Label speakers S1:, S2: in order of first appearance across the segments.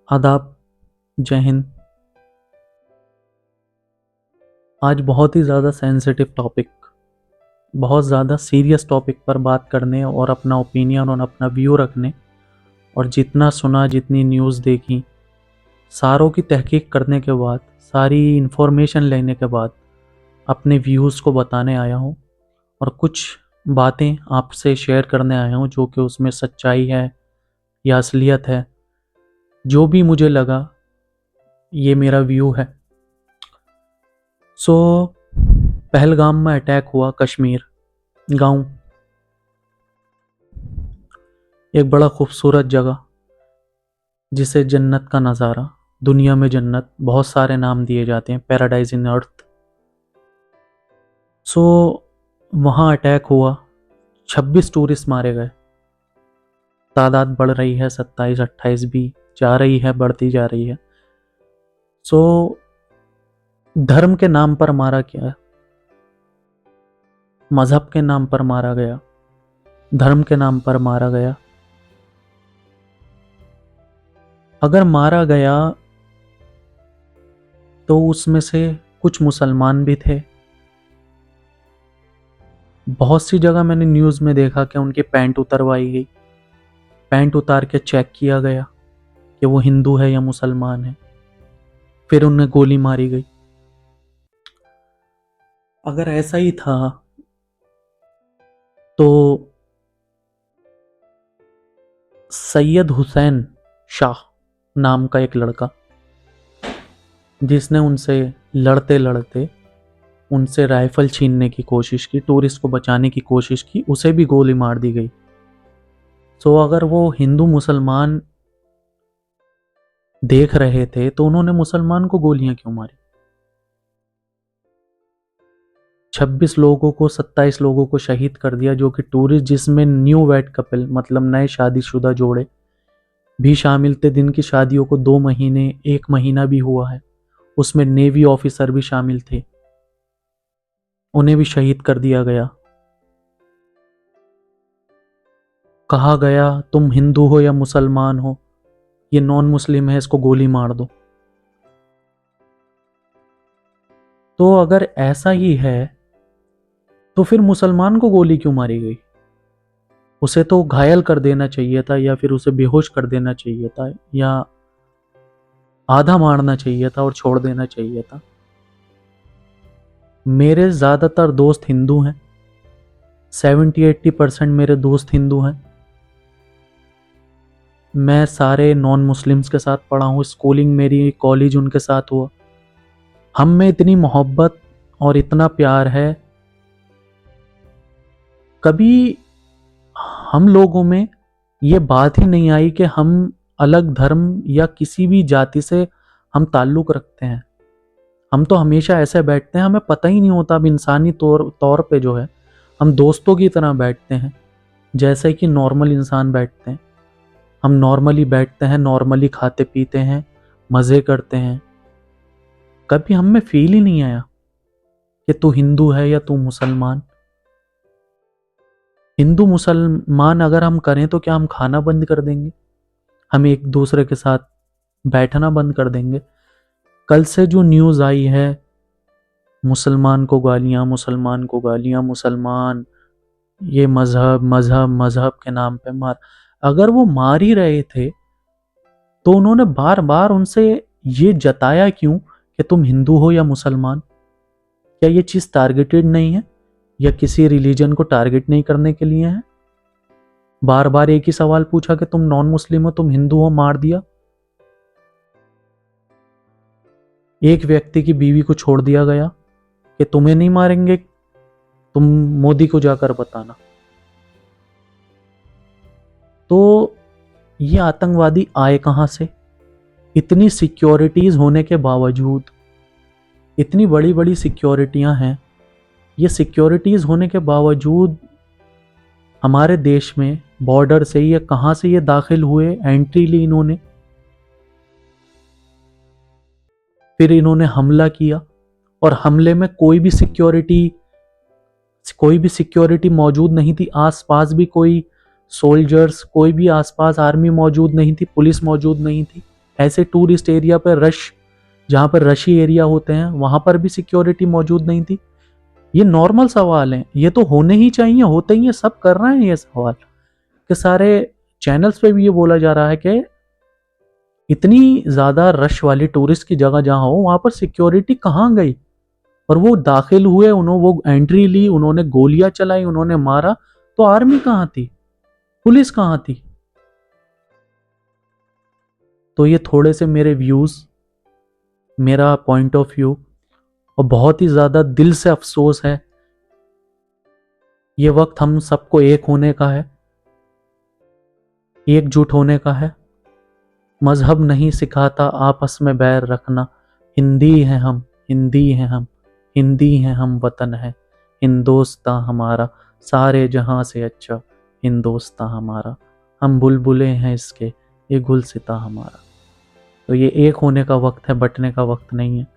S1: आदाब। जय हिंद। आज बहुत ही ज़्यादा सेंसिटिव टॉपिक, बहुत ज़्यादा सीरियस टॉपिक पर बात करने और अपना ओपिनियन और अपना व्यू रखने और जितना सुना, जितनी न्यूज़ देखी, सारों की तहकीक करने के बाद, सारी इन्फॉर्मेशन लेने के बाद अपने व्यूज़ को बताने आया हूँ और कुछ बातें आपसे शेयर करने आया हूँ जो कि उसमें सच्चाई है या असलियत है। जो भी मुझे लगा, ये मेरा व्यू है। सो पहलगाम में अटैक हुआ, कश्मीर गांव, एक बड़ा खूबसूरत जगह जिसे जन्नत का नज़ारा, दुनिया में जन्नत, बहुत सारे नाम दिए जाते हैं, पैराडाइज इन अर्थ। सो वहाँ अटैक हुआ, 26 टूरिस्ट मारे गए। तादाद बढ़ रही है, 27-28 भी जा रही है, बढ़ती जा रही है। सो धर्म के नाम पर मारा गया, मजहब के नाम पर मारा गया, धर्म के नाम पर मारा गया। अगर मारा गया तो उसमें से कुछ मुसलमान भी थे। बहुत सी जगह मैंने न्यूज़ में देखा कि उनकी पैंट उतरवाई गई, पैंट उतार के चेक किया गया कि वो हिंदू है या मुसलमान है, फिर उन्हें गोली मारी गई। अगर ऐसा ही था तो सैयद हुसैन शाह नाम का एक लड़का, जिसने उनसे लड़ते लड़ते उनसे राइफल छीनने की कोशिश की, टूरिस्ट को बचाने की कोशिश की, उसे भी गोली मार दी गई। सो अगर वो हिंदू मुसलमान देख रहे थे तो उन्होंने मुसलमान को गोलियां क्यों मारी? 26 लोगों को, 27 लोगों को शहीद कर दिया, जो कि टूरिस्ट, जिसमें न्यू वेड कपल मतलब नए शादीशुदा जोड़े भी शामिल थे, दिन की शादियों को 2 महीने, 1 महीना भी हुआ है। उसमें नेवी ऑफिसर भी शामिल थे, उन्हें भी शहीद कर दिया गया। कहा गया तुम हिंदू हो या मुसलमान हो, ये नॉन मुस्लिम है, इसको गोली मार दो। तो अगर ऐसा ही है तो फिर मुसलमान को गोली क्यों मारी गई? उसे तो घायल कर देना चाहिए था, या फिर उसे बेहोश कर देना चाहिए था, या आधा मारना चाहिए था और छोड़ देना चाहिए था। मेरे ज़्यादातर दोस्त हिंदू हैं, 70-80% मेरे दोस्त हिंदू हैं। मैं सारे नॉन मुस्लिम्स के साथ पढ़ा हूँ, स्कूलिंग मेरी, कॉलेज उनके साथ हुआ। हम में इतनी मोहब्बत और इतना प्यार है, कभी हम लोगों में ये बात ही नहीं आई कि हम अलग धर्म या किसी भी जाति से हम ताल्लुक़ रखते हैं। हम तो हमेशा ऐसे बैठते हैं, हमें पता ही नहीं होता। अब इंसानी तौर तौर पे जो है, हम दोस्तों की तरह बैठते हैं, जैसे कि नॉर्मल इंसान बैठते हैं। हम नॉर्मली बैठते हैं, नॉर्मली खाते पीते हैं, मज़े करते हैं। कभी हम में फील ही नहीं आया कि तू हिंदू है या तू मुसलमान। हिंदू मुसलमान अगर हम करें तो क्या हम खाना बंद कर देंगे? हम एक दूसरे के साथ बैठना बंद कर देंगे? कल से जो न्यूज़ आई है, मुसलमान को गालियाँ, मुसलमान को गालियाँ, मुसलमान, ये मज़हब मज़हब मज़हब के नाम पे मार। अगर वो मार ही रहे थे तो उन्होंने बार बार उनसे ये जताया क्यों कि तुम हिंदू हो या मुसलमान? क्या ये चीज़ टारगेटेड नहीं है, या किसी रिलीजन को टारगेट नहीं करने के लिए है? बार बार एक ही सवाल पूछा कि तुम नॉन मुस्लिम हो, तुम हिंदू हो, मार दिया। एक व्यक्ति की बीवी को छोड़ दिया गया कि तुम्हें नहीं मारेंगे, तुम मोदी को जाकर बताना। तो ये आतंकवादी आए कहां से? इतनी सिक्योरिटीज होने के बावजूद, इतनी बड़ी बड़ी सिक्योरिटियां हैं, ये सिक्योरिटीज होने के बावजूद हमारे देश में बॉर्डर से ये कहां से ये दाखिल हुए, एंट्री ली इन्होंने, फिर इन्होंने हमला किया। और हमले में कोई भी सिक्योरिटी मौजूद नहीं थी, आसपास भी कोई सोल्जर्स, कोई भी आसपास आर्मी मौजूद नहीं थी, पुलिस मौजूद नहीं थी। ऐसे टूरिस्ट एरिया पर रश, जहाँ पर रशी एरिया होते हैं, वहाँ पर भी सिक्योरिटी मौजूद नहीं थी? ये नॉर्मल सवाल हैं, ये तो होने ही चाहिए, होते ही है, सब कर रहे हैं ये सवाल। कि सारे चैनल्स पे भी ये बोला जा रहा है कि इतनी ज़्यादा रश वाली टूरिस्ट की जगह जहाँ हो वहाँ पर सिक्योरिटी कहाँ गई? और वो दाखिल हुए, उन्होंने वो एंट्री ली, उन्होंने गोलियां चलाई, उन्होंने मारा, तो आर्मी कहाँ थी? पुलिस कहाँ थी? तो ये थोड़े से मेरे व्यूज़, मेरा पॉइंट ऑफ व्यू, और बहुत ही ज़्यादा दिल से अफसोस है। ये वक्त हम सबको एक होने का है, एकजुट होने का है। मजहब नहीं सिखाता आपस में बैर रखना। हिंदी हैं हम, हिंदी हैं हम, हिंदी हैं हम, वतन है हिंदोस्तां हमारा, सारे जहां से अच्छा हिंदोस्तां हमारा। हम बुलबुलें हैं इसके, ये गुलसिता हमारा। तो ये एक होने का वक्त है, बंटने का वक्त नहीं है।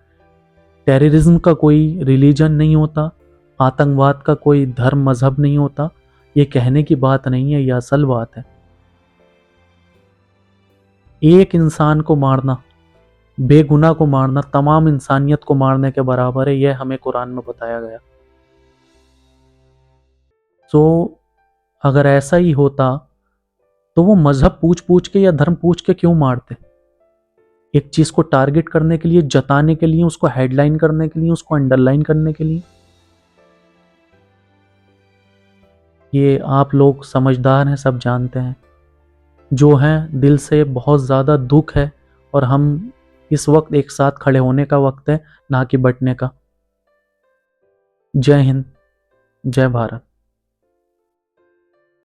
S1: टेररिज्म का कोई रिलीजन नहीं होता, आतंकवाद का कोई धर्म मजहब नहीं होता। ये कहने की बात नहीं है, ये असल बात है। एक इंसान को मारना, बेगुनाह को मारना, तमाम इंसानियत को मारने के बराबर है, यह हमें कुरान में बताया गया। तो अगर ऐसा ही होता तो वो मजहब पूछ पूछ के या धर्म पूछ के क्यों मारते? एक चीज को टारगेट करने के लिए, जताने के लिए, उसको हेडलाइन करने के लिए, उसको अंडरलाइन करने के लिए। ये आप लोग समझदार हैं, सब जानते हैं। जो हैं दिल से बहुत ज़्यादा दुख है, और हम इस वक्त एक साथ खड़े होने का वक्त है, ना कि बंटने का। जय हिंद, जय भारत।